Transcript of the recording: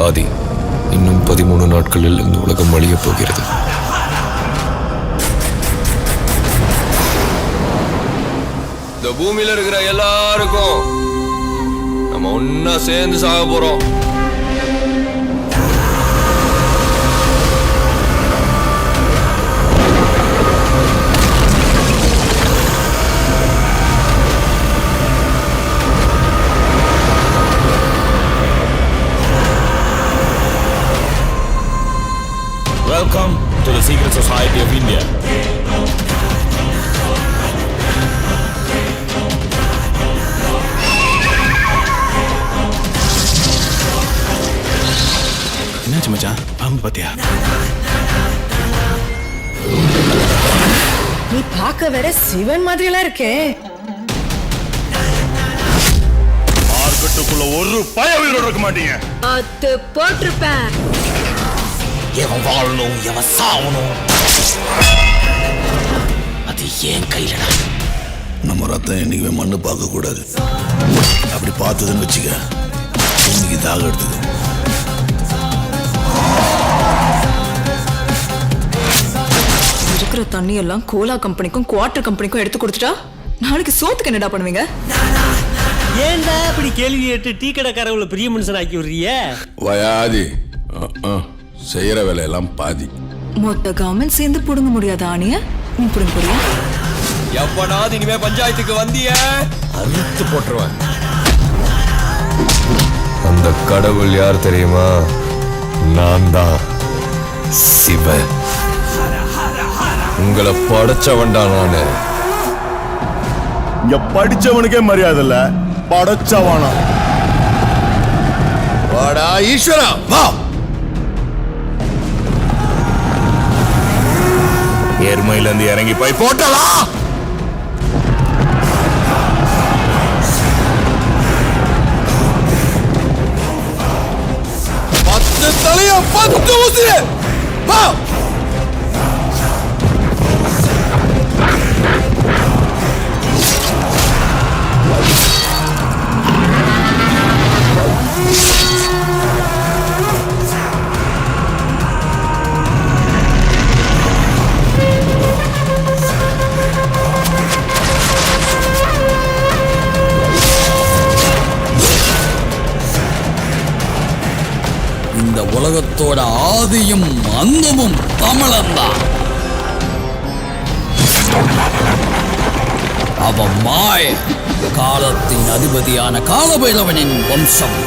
ஆதி, இன்னும் 13 நாட்களில் இந்த உலகம் அழியப் போகிறது. இந்த பூமியில இருக்கிற எல்லாருக்கும் நம்ம ஒன்னா சேர்ந்து சாக போறோம். Welcome to the Secret Society of India. என்னாச்சு மச்சான், பாம்பு பாத்தியா? நீ பார்க்க வேற சிவன் மாதிரி எல்லாம் இருக்கே. மார்க்கெட்டுக்குள்ள ஒரு பய உயிரோட இருக்க மாட்டீங்க. அது போட்டிருப்பேன். எவன் வாழணும் எவன் சாவணும் அது ஏன் கையிலடா. நம்ம ரத்தம் என்னைக்குமே மண்ணு பார்க்க கூடாது. அப்படி பார்த்ததுன்னு வச்சுக்க, இன்னைக்கு தாக எடுத்தது. இருக்கிற தண்ணி எல்லாம் கோலா கம்பெனிக்கும் குவார்டர் கம்பெனிக்கும் எடுத்து கொடுத்துட்டா நாளைக்கு சோத்துக்கு என்னடா பண்ணுவீங்க? ஏன்டா இப்படி கேள்வி கேட்டு டீ கடைக்காரவுல பெரிய மனுஷன் ஆக்கி விடுறிய? வயாதி செய்யற வேலையெல்லாம் பாதி. மொத்த கவர்மெண்ட் சேர்ந்து புடுங்க முடியாத ஆணிய நீ புடுங்க போறியா? எப்பனாவது இனிமே பஞ்சாயத்துக்கு வந்திய அறுத்து போட்டுருவேன். அந்த கடவுள் யார் தெரியுமா? நான் தான் சிவன். உங்களை படைச்சவன்டா நானு. இங்க படிச்சவனுக்கே மரியாதை இல்ல, படைச்சவனா? வாடா ஈஸ்வரா, வா. எருமையில இருந்து இறங்கி போய் போட்டலாம். பத்து தலைய 10 ஊசி. வா. இந்த உலகத்தோட ஆதியும் அந்தமும் தமிழன்தான். அவன் மாய காலத்தின் அதிபதியான காலபைரவனின் வம்சம்.